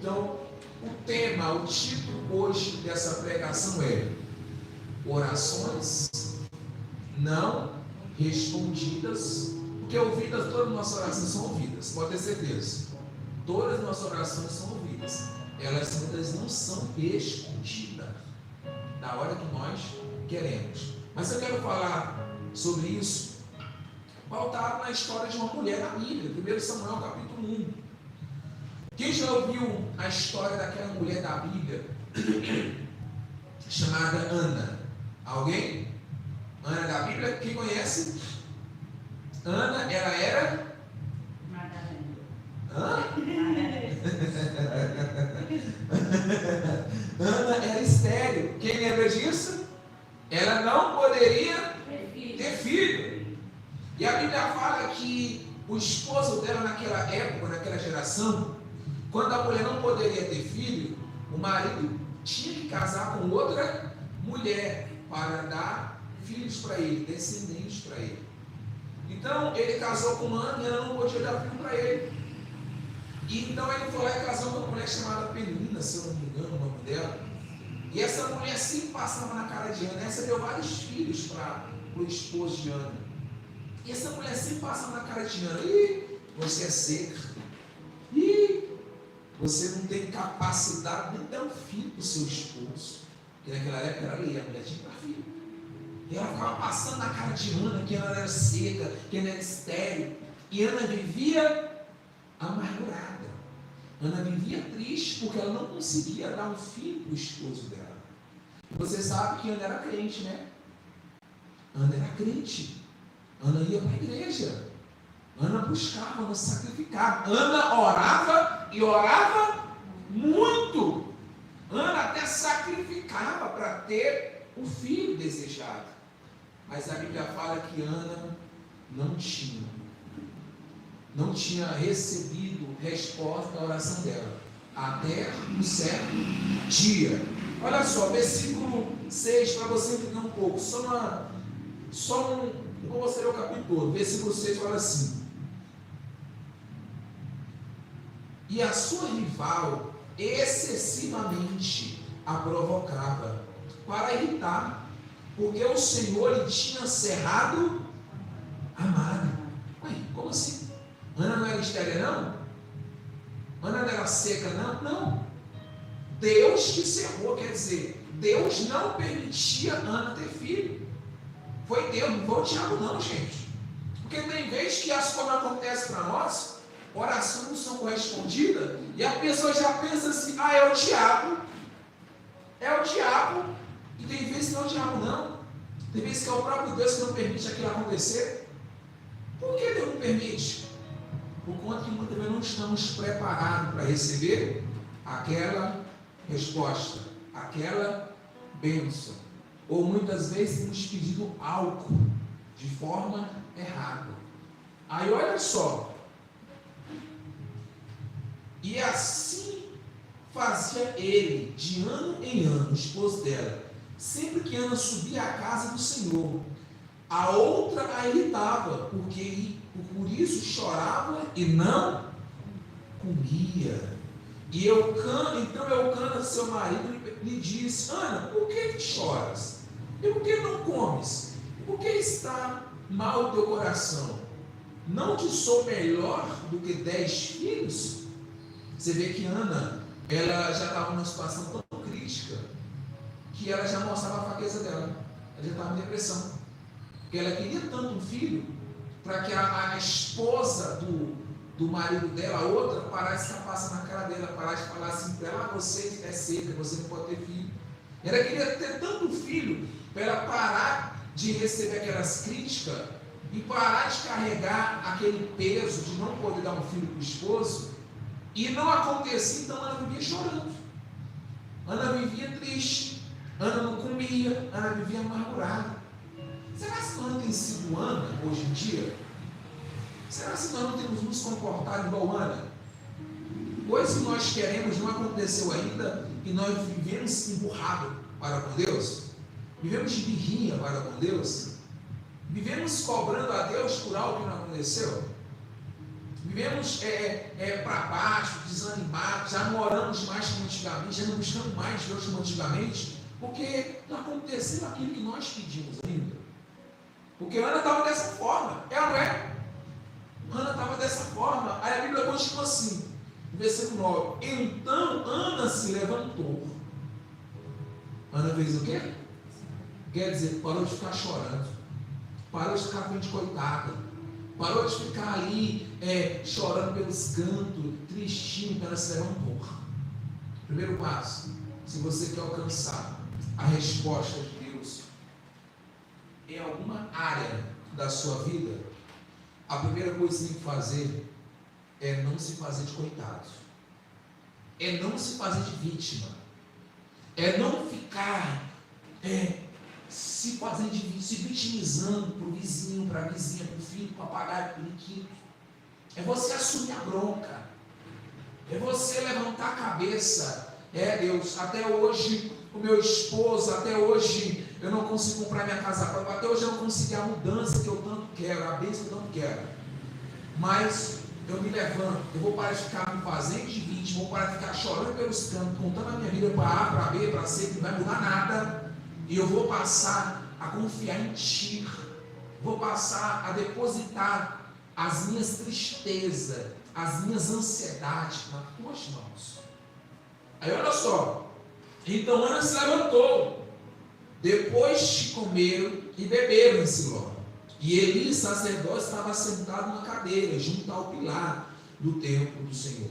Então, o tema, o título hoje dessa pregação é orações não respondidas, porque ouvidas, todas as nossas orações são ouvidas, pode ter certeza. Todas as nossas orações são ouvidas, elas muitas não são respondidas na hora que nós queremos. Mas eu quero falar sobre isso pautado na história de uma mulher na Bíblia, 1 Samuel capítulo 1. Quem já ouviu a história daquela mulher da Bíblia chamada Ana? Alguém? Ana da Bíblia, quem conhece? Ana, ela era? Hã? Ana era estéril. Quem lembra disso? Ela não poderia ter filho. E a Bíblia fala que o esposo dela naquela época, naquela geração, quando a mulher não poderia ter filho, o marido tinha que casar com outra mulher para dar filhos para ele, descendentes para ele. Então ele casou com Ana e ela não podia dar filho para ele. E então ele foi lá e casou com uma mulher chamada Penina, se eu não me engano o nome dela. E essa mulher sempre passava na cara de Ana. Essa deu vários filhos para o esposo de Ana. E essa mulher sempre passava na cara de Ana. Ih, você é seca. Ih, você não tem capacidade de dar um filho para o seu esposo. Porque naquela época era lei, a mulher tinha que dar filho. E ela ficava passando na cara de Ana que Ana era seca, que Ana era estéril. E Ana vivia amargurada. Ana vivia triste porque ela não conseguia dar um filho para o esposo dela. Você sabe que Ana era crente, né? Ana era crente. Ana ia para a igreja. Ana buscava, Ana sacrificava. Ana orava e orava muito. Ana até sacrificava para ter o filho desejado. Mas a Bíblia fala que Ana não tinha recebido resposta à oração dela até um certo dia. Olha só, versículo 6, para você entender um pouco, não vou ser o capítulo todo. Versículo 6 fala assim: e a sua rival excessivamente a provocava para irritar, porque o Senhor lhe tinha cerrado a madre. Ué, como assim? Ana não era estéril, não? Ana não era seca, não? Não. Deus que cerrou, quer dizer, Deus não permitia Ana ter filho. Foi Deus, não foi o diabo não, gente. Porque tem vezes que as coisas acontecem para nós, orações não são correspondidas, e a pessoa já pensa assim, é o diabo. É o diabo. E tem vezes que não é o diabo não. Tem vezes que é o próprio Deus que não permite aquilo acontecer. Por que Deus não permite? Por conta que muitas vezes não estamos preparados para receber aquela resposta, aquela bênção. Ou muitas vezes temos pedido algo de forma errada. Aí olha só. E assim fazia ele, de ano em ano, o esposo dela. Sempre que Ana subia à casa do Senhor, a outra a irritava, por isso chorava e não comia. E então Eucana, seu marido, lhe disse: Ana, por que choras? E por que não comes? Por que está mal o teu coração? Não te sou melhor do que 10 filhos? Você vê que Ana, ela já estava numa situação tão crítica, que ela já mostrava a fraqueza dela. Ela já estava em depressão. Porque ela queria tanto um filho, para que a esposa do marido dela, a outra, parasse de passar na cara dela, parasse de falar assim para ela: você é seca, você não pode ter filho. Ela queria ter tanto filho, para ela parar de receber aquelas críticas, e parar de carregar aquele peso de não poder dar um filho para o esposo, e não acontecia. Então Ana vivia chorando, Ana vivia triste, Ana não comia, Ana vivia amargurada. Será que nós não temos sido Ana hoje em dia? Será que nós não temos nos comportado igual Ana? Coisa que nós queremos não aconteceu ainda, e nós vivemos emburrado para com Deus, vivemos de birrinha para com Deus, vivemos cobrando a Deus por algo que não aconteceu. vivemos para baixo, desanimados, já não oramos mais como antigamente, já não buscamos mais Deus como antigamente, porque não aconteceu aquilo que nós pedimos ainda. Porque Ana estava dessa forma, não é? Ana estava dessa forma. Aí a Bíblia continua assim, no versículo 9: então Ana se levantou. Ana fez o quê? Quer dizer, parou de ficar chorando, parou de ficar frente coitada, parou de ficar ali chorando pelos cantos, tristinho. Ela se levantou. Primeiro passo: se você quer alcançar a resposta de Deus em alguma área da sua vida, a primeira coisa que você tem que fazer é não se fazer de coitado, é não se fazer de vítima, é não ficar se fazendo se vitimizando para o vizinho, para a vizinha, para o filho, para o papagaio, para o periquito. É você assumir a bronca, é você levantar a cabeça. Deus, até hoje o meu esposo, até hoje eu não consigo comprar minha casa própria, até hoje eu não consegui a mudança que eu tanto quero, a bênção que eu tanto quero, mas eu me levanto, eu vou parar de ficar me fazendo de vítima, vou parar de ficar chorando pelos cantos, contando a minha vida para A, para B, para C, que não vai mudar nada, e eu vou passar a confiar em Ti, vou passar a depositar as minhas tristezas, as minhas ansiedades nas Tuas mãos. Aí olha só, então Ana se levantou, depois de comeram e beberam em Siló, e Eli, sacerdote, estava sentado numa cadeira, junto ao pilar do templo do Senhor.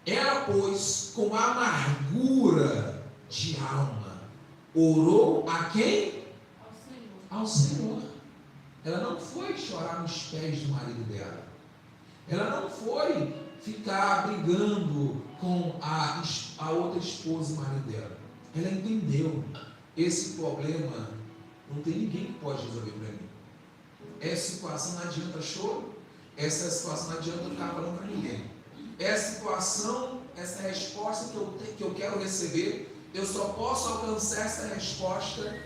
Ela, pois, com amargura de alma, orou a quem? Ao Senhor. Ela não foi chorar nos pés do marido dela, ela não foi ficar brigando com a outra esposa e marido dela. Ela entendeu: esse problema não tem ninguém que pode resolver para mim. Essa situação não adianta choro, essa situação não adianta ficar falando para ninguém. Essa situação, essa resposta que eu quero receber, eu só posso alcançar essa resposta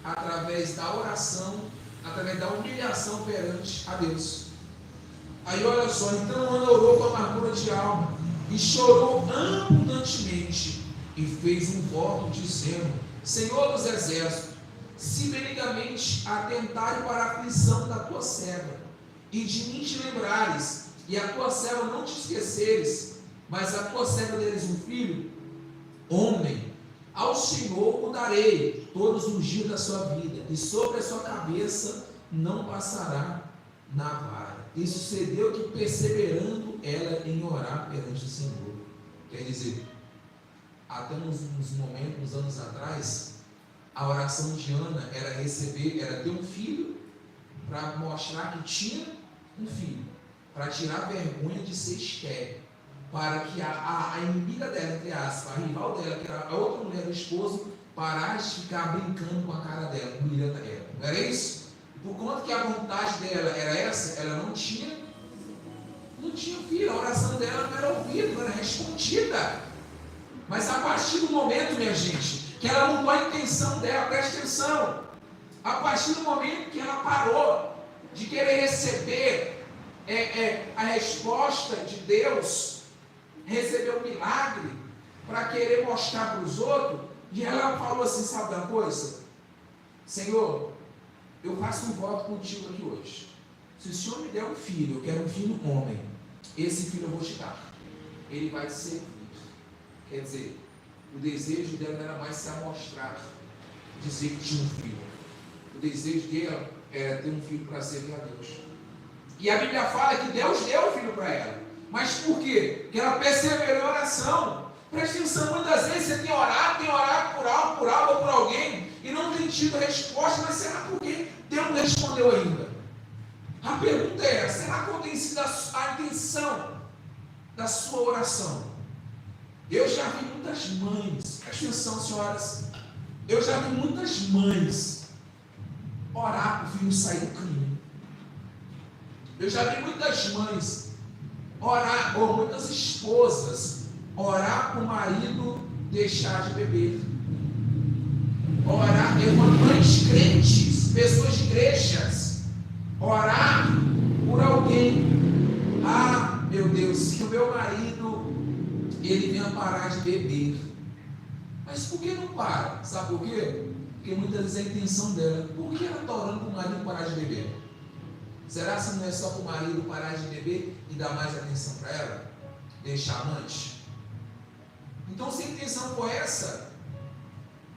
através da oração, através da humilhação perante a Deus. Aí olha só, então Ana orou com amargura de alma e chorou abundantemente e fez um voto dizendo: Senhor dos exércitos, se benignamente atentares para a aflição da tua serva, e de mim te lembrares, e a tua serva não te esqueceres, mas a tua serva deles um filho, homem, ao Senhor o darei todos os dias da sua vida, e sobre a sua cabeça não passará navalha. E sucedeu que, perseverando ela em orar perante o Senhor, quer dizer, até uns momentos, uns anos atrás, a oração de Ana era ter um filho, para mostrar que tinha um filho, para tirar a vergonha de ser estéril, para que a inimiga dela, entre aspas, a rival dela, que era a outra mulher do esposo, parasse de ficar brincando com a cara dela, humilhando ela. Não era isso? E por conta que a vontade dela era essa, ela não tinha filho, a oração dela não era ouvida, não era respondida. Mas a partir do momento, minha gente, que ela mudou a intenção dela, presta atenção, a partir do momento que ela parou de querer receber a resposta de Deus, receber o milagre, para querer mostrar para os outros, e ela falou assim: sabe da coisa? Senhor, eu faço um voto contigo aqui hoje. Se o Senhor me der um filho, eu quero um filho homem, esse filho eu vou te dar, ele vai te servir. Quer dizer, o desejo dela não era mais se amostrar, dizer que tinha um filho. O desejo dela era ter um filho para servir a Deus. E a Bíblia fala que Deus deu o filho para ela. Mas por quê? Porque ela perseverou em oração. Presta atenção, muitas vezes você tem orado por algo ou por alguém, e não tem tido resposta, mas será porque Deus não respondeu ainda? A pergunta é: será qual tem sido a intenção da sua oração? Eu já vi muitas mães, presta atenção, senhoras, eu já vi muitas mães orar para o filho sair do caminho. Eu já vi muitas mães orar, ou muitas esposas orar para o marido deixar de beber. Orar, mães crentes, pessoas de igrejas, orar por alguém. Ah, meu Deus, que o meu marido, ele venha parar de beber. Mas por que não para? Sabe por quê? Porque muitas vezes a intenção dela, por que ela está orando para o marido parar de beber? Será que não é só para o marido parar de beber e dar mais atenção para ela? Deixar amante? Então, se a intenção for essa,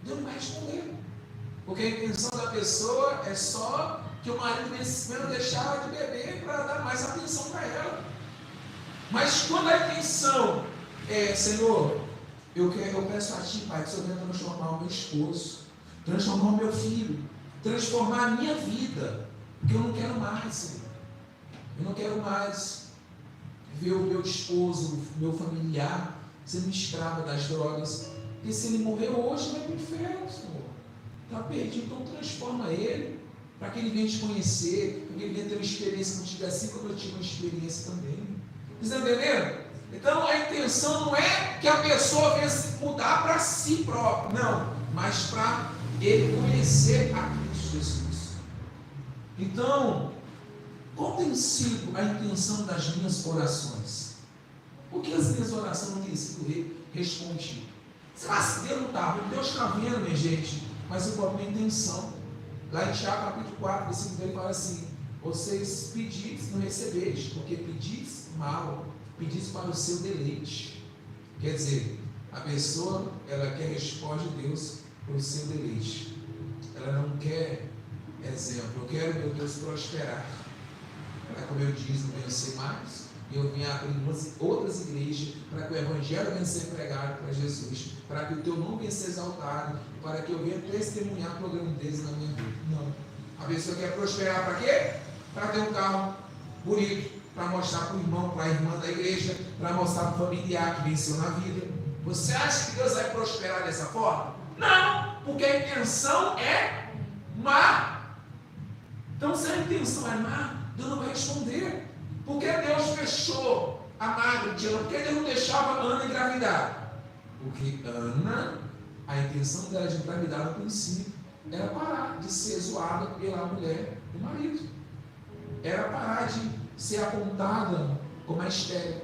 Deus não vai responder. Porque a intenção da pessoa é só que o marido venha deixar ela de beber para dar mais atenção para ela. Mas quando a intenção é, Senhor, eu peço a Ti, Pai, que o Senhor venha transformar o meu esposo, transformar o meu filho, transformar a minha vida, porque eu não quero mais, Senhor. Eu não quero mais ver o meu esposo, o meu familiar, sendo escravo das drogas. Porque se ele morrer hoje, vai para o inferno, Senhor. Está perdido, então transforma ele, para que ele venha te conhecer, para que ele venha ter uma experiência contigo, assim como eu tive uma experiência também. Vocês estão entendendo? Então a intenção não é que a pessoa venha se mudar para si próprio, não, mas para ele conhecer a Cristo Jesus. Então, qual tem sido a intenção das minhas orações? Por que as minhas orações não têm sido respondidas? Será que Deus não está? Deus está vendo, minha gente, mas o problema é a intenção. Lá em Tiago capítulo 4, versículo 2, ele fala assim: vocês pedis, não recebeis, porque pedis mal, pedis para o seu deleite. Quer dizer, a pessoa, ela quer resposta de Deus para o seu deleite. Ela não quer, exemplo, eu quero, meu Deus, prosperar. Para que o meu dízimo venha a ser mais, e eu venha abrir outras igrejas, para que o Evangelho venha a ser pregado para Jesus, para que o teu nome venha a ser exaltado, para que eu venha testemunhar o programa deles na minha vida. Não. A pessoa quer prosperar para quê? Para ter um carro bonito, para mostrar para o irmão, para a irmã da igreja, para mostrar para o familiar que venceu na vida. Você acha que Deus vai prosperar dessa forma? Não, porque a intenção é má. Então, se a intenção é má, Deus não vai responder. Por que Deus fechou a madre de Ana? Por que Deus não deixava Ana engravidar? Porque Ana, a intenção dela de engravidar no princípio era parar de ser zoada pela mulher do marido. Era parar de ser apontada como a estéril.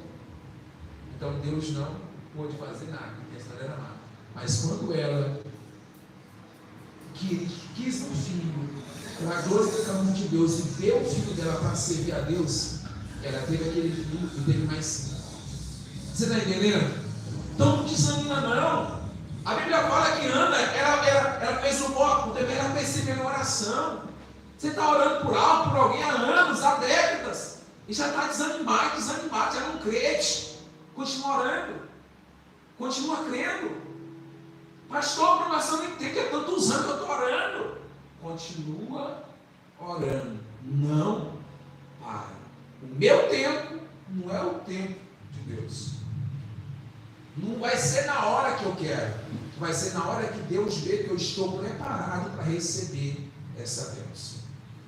Então Deus não pôde fazer nada, a intenção era má. Mas quando ela quis um filho, para a glória do caminho de Deus, e deu o filho dela para servir a Deus, ela teve aquele filho e teve mais 5. Você está entendendo? Então não desanima não. A Bíblia fala que Ana, ela fez um voto, também ela percebeu na oração. Você está orando por algo, por alguém há anos, há décadas, e já está desanimado, já não crente. Continua orando, continua crendo. Pastor, a provação não tem, que é tantos anos que eu estou orando. Continua orando, não para. O meu tempo não é o tempo de Deus. Não vai ser na hora que eu quero, vai ser na hora que Deus vê que eu estou preparado para receber essa bênção.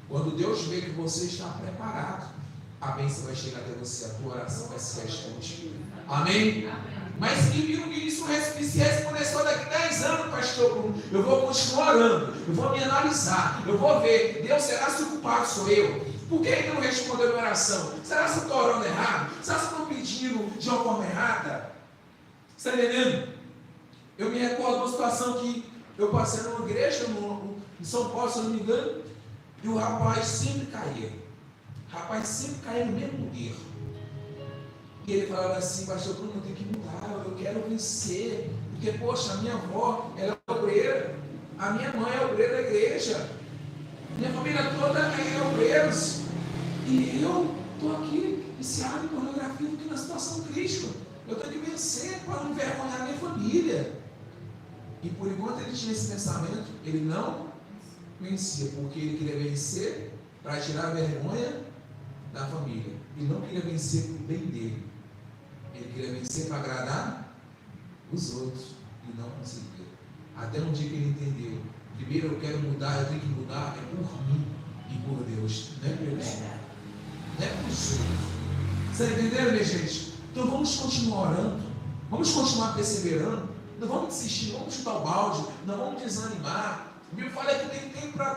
Quando Deus vê que você está preparado, a bênção vai chegar até você, a tua oração vai ser respondida. Amém? Mas isso se responder só daqui 10 anos, pastor, eu vou continuar orando, eu vou me analisar, eu vou ver, Deus, será que o culpado sou eu? Por que ele não respondeu a minha oração? Será que eu estou orando errado? Será que eu estou pedindo de uma forma errada? Você está entendendo? Eu me recordo de uma situação que eu passei numa igreja em São Paulo, se eu não me engano, e o rapaz sempre caía. O rapaz sempre caía no mesmo erro. E ele falava assim: pastor Bruno, eu tenho que mudar, eu quero vencer. Porque, poxa, a minha avó era obreira, a minha mãe é obreira da igreja, minha família toda é obreiros. E eu estou aqui viciado em pornografia, aqui na situação crítica. Eu tenho que vencer para não envergonhar a minha família. E por enquanto ele tinha esse pensamento, ele não vencia, porque ele queria vencer para tirar a vergonha da família. Ele não queria vencer para o bem dele. Ele queria vencer para agradar os outros. E não conseguia. Até um dia que ele entendeu: primeiro eu quero mudar, eu tenho que mudar é por mim e por Deus. Não é pelos outros. Não é pelos outros. Vocês entenderam, minha gente? Então vamos continuar orando, vamos continuar perseverando, não vamos desistir, não vamos chutar o balde, não vamos desanimar. O Bíblia fala que tem tempo para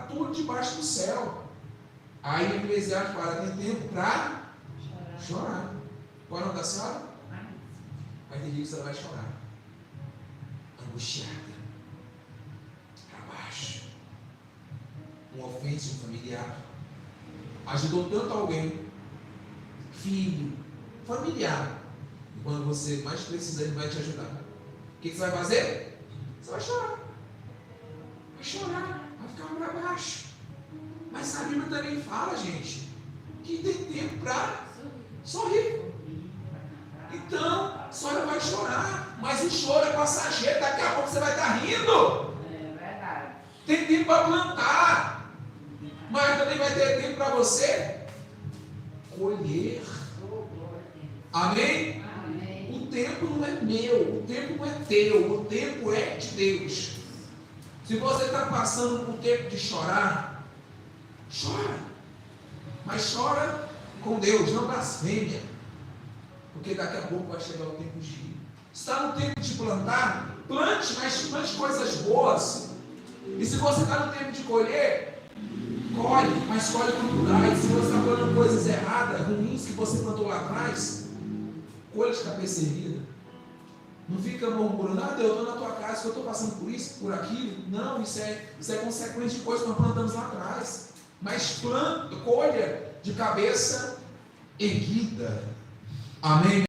tudo debaixo do céu. Aí o Eclesiastes fala, tem tempo para chorar. Qual é o nome da senhora? Vai ter dia que você vai chorar. Angustiada. Para baixo. Uma ofensa, um familiar. Ajudou tanto alguém. Filho. Familiar. E quando você mais precisa, ele vai te ajudar. O que você vai fazer? Você vai chorar. Vai chorar. Vai ficar para baixo. Mas a Bíblia também fala, gente, que tem tempo para sorrir. Então, a senhora vai chorar, mas o choro é passageiro, daqui a pouco você vai estar rindo. É verdade. Tem tempo para plantar, mas também vai ter tempo para você colher. Amém? Amém. O tempo não é meu, o tempo não é teu, o tempo é de Deus. Se você está passando por tempo de chorar, chora, mas chora com Deus, não blasfêmia, porque daqui a pouco vai chegar o tempo de ir. Está no tempo de plantar, plante, mas plante coisas boas. E se você está no tempo de colher, colhe, mas colhe com cuidado. Se você está plantando coisas erradas, ruins que você plantou lá atrás, colhe de cabeça erguida. Não fica murmurando, Deus, eu estou na tua casa, eu estou passando por isso, por aquilo. Não, isso é consequência de coisas que nós plantamos lá atrás. Mas planta, colha de cabeça erguida. Amém?